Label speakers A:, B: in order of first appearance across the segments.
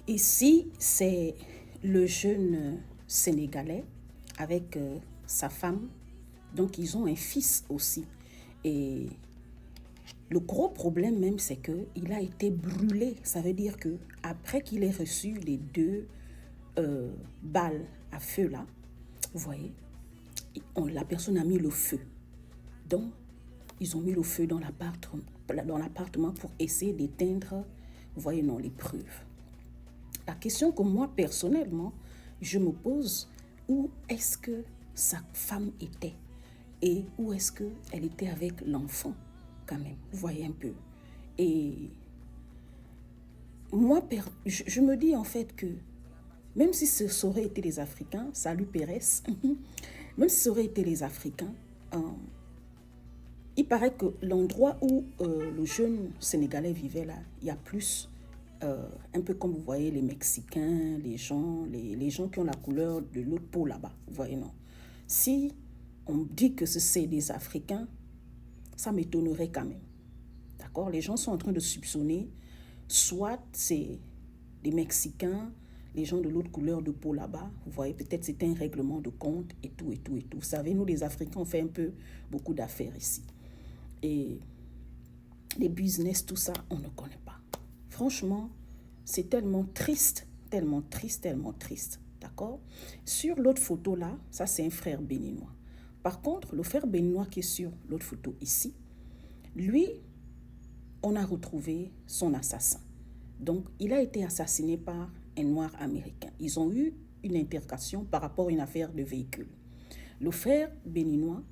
A: Ici, c'est le jeune Sénégalais avec sa femme. Donc, ils ont un fils aussi. Et le gros problème même, c'est qu'il a été brûlé. Ça veut dire que après qu'il ait reçu les deux balles à feu là, vous voyez, la personne a mis le feu. Donc, ils ont mis le feu dans l'appartement pour essayer d'éteindre, vous voyez, non, les preuves. La question que moi, personnellement, je me pose, où est-ce que sa femme était? Et où est-ce qu'elle était avec l'enfant, quand même? Vous voyez un peu. Et moi, je me dis en fait que même si ce aurait été les Africains, salut Pérez, même si ce aurait été les Africains, il paraît que l'endroit où le jeune Sénégalais vivait là, il y a plus, un peu comme vous voyez les Mexicains, les gens qui ont la couleur de l'autre peau là-bas, vous voyez, non. Si on dit que c'est des Africains, ça m'étonnerait quand même. D'accord? Les gens sont en train de soupçonner, soit c'est des Mexicains, les gens de l'autre couleur de peau là-bas, vous voyez, peut-être c'était un règlement de compte et tout, et tout, et tout. Vous savez, nous les Africains, on fait un peu beaucoup d'affaires ici. Et les business, tout ça, on ne connaît pas. Franchement, c'est tellement triste, tellement triste, tellement triste. D'accord? Sur l'autre photo là, ça c'est un frère béninois. Par contre, le frère béninois qui est sur l'autre photo ici, lui, on a retrouvé son assassin. Donc, il a été assassiné par un noir américain. Ils ont eu une intercation par rapport à une affaire de véhicule. Le frère béninois,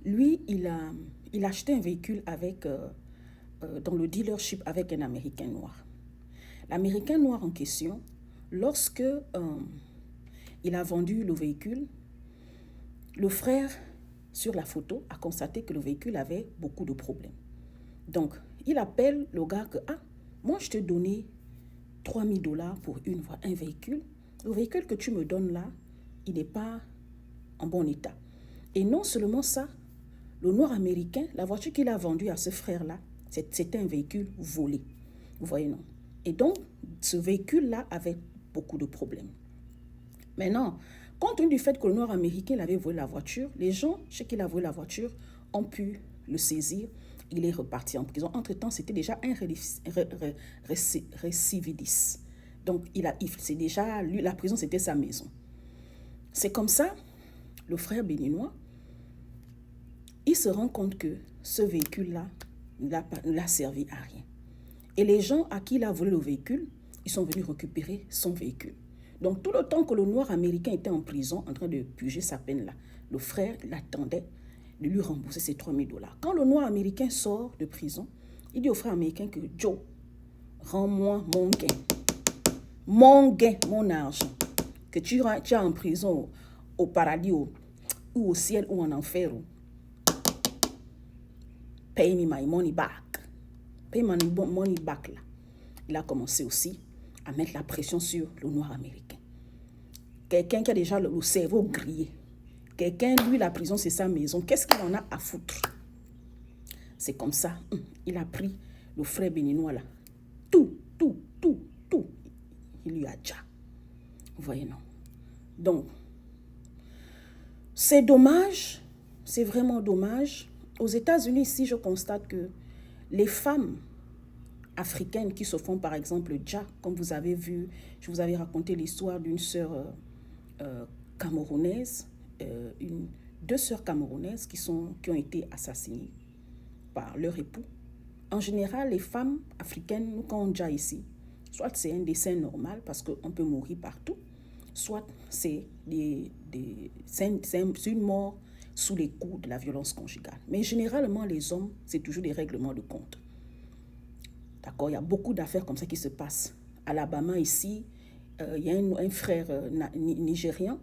A: lui, il a acheté un véhicule dans le dealership avec un Américain noir. L'Américain noir en question, lorsque il a vendu le véhicule, le frère, sur la photo, a constaté que le véhicule avait beaucoup de problèmes. Donc, il appelle le gars que, moi je te donnais $3,000 pour un véhicule. Le véhicule que tu me donnes là, il n'est pas en bon état. Et non seulement ça, le noir américain, la voiture qu'il a vendue à ce frère-là, c'était un véhicule volé. Vous voyez, non? Et donc, ce véhicule-là avait beaucoup de problèmes. Maintenant, compte tenu du fait que le noir américain avait volé la voiture, les gens chez qui il a volé la voiture ont pu le saisir. Il est reparti en prison. Entre-temps, c'était déjà un récidiviste. Donc, c'est déjà, lui, la prison, c'était sa maison. C'est comme ça, le frère béninois, il se rend compte que ce véhicule-là ne l'a servi à rien. Et les gens à qui il a volé le véhicule, ils sont venus récupérer son véhicule. Donc, tout le temps que le noir américain était en prison, en train de purger sa peine-là, le frère l'attendait de lui rembourser ses $3,000. Quand le noir américain sort de prison, il dit au frère américain que Joe, rends-moi mon gain, mon argent, que tu as en prison, au paradis, ou au ciel, ou en enfer. Pay me my money back. Pay my money back là. Il a commencé aussi à mettre la pression sur le noir américain. Quelqu'un qui a déjà le cerveau grillé. Quelqu'un, lui, la prison, c'est sa maison. Qu'est-ce qu'il en a à foutre? C'est comme ça. Il a pris le frère béninois là. Tout. Il lui a déjà. Vous voyez, non? Donc, c'est dommage. C'est vraiment dommage. Aux États-Unis, ici, je constate que les femmes africaines qui se font, par exemple, dja, comme vous avez vu, je vous avais raconté l'histoire d'une sœur camerounaise, deux sœurs camerounaises qui ont été assassinées par leur époux. En général, les femmes africaines, nous, quand on dja ici, soit c'est un décès normal parce qu'on peut mourir partout, soit c'est une mort sous les coups de la violence conjugale. Mais généralement, les hommes, c'est toujours des règlements de compte. D'accord? Il y a beaucoup d'affaires comme ça qui se passent. À Alabama, ici, il y a un frère nigérian.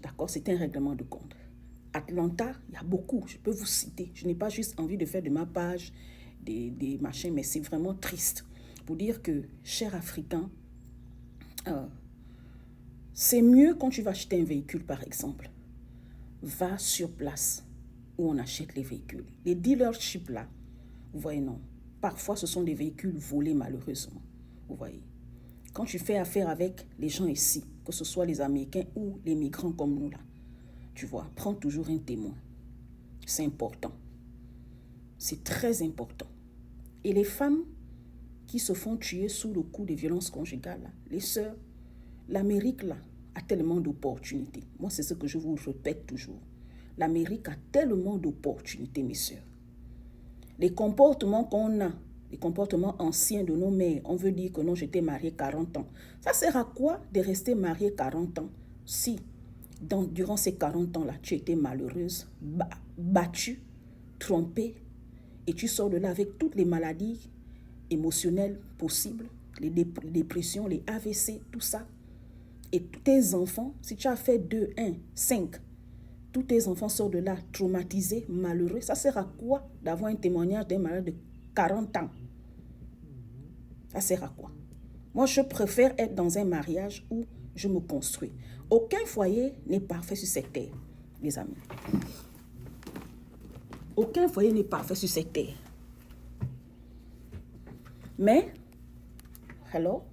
A: D'accord? C'est un règlement de compte. Atlanta, il y a beaucoup. Je peux vous citer. Je n'ai pas juste envie de faire de ma page des machins, mais c'est vraiment triste. Pour dire que, chers Africains, c'est mieux quand tu vas acheter un véhicule, par exemple. Va sur place où on achète les véhicules. Les dealerships là, vous voyez, non. Parfois, ce sont des véhicules volés malheureusement. Vous voyez. quand tu fais affaire avec les gens ici, que ce soit les Américains ou les migrants comme nous là, tu vois, prends toujours un témoin. C'est important. C'est très important. Et les femmes qui se font tuer sous le coup des violences conjugales, là, les sœurs, l'Amérique là a tellement d'opportunités. Moi, c'est ce que je vous répète toujours. L'Amérique a tellement d'opportunités, mes sœurs. Les comportements qu'on a, les comportements anciens de nos mères, on veut dire que non, j'étais mariée 40 ans. Ça sert à quoi de rester mariée 40 ans si, durant ces 40 ans-là, tu étais malheureuse, battue, trompée, et tu sors de là avec toutes les maladies émotionnelles possibles, les dépressions, les AVC, tout ça. Et tous tes enfants, si tu as fait 2, 1, 5, tous tes enfants sortent de là traumatisés, malheureux. Ça sert à quoi d'avoir un témoignage d'un malade de 40 ans? Ça sert à quoi? Moi, je préfère être dans un mariage où je me construis. Aucun foyer n'est parfait sur cette terre, les amis. Aucun foyer n'est parfait sur cette terre. Mais, hello?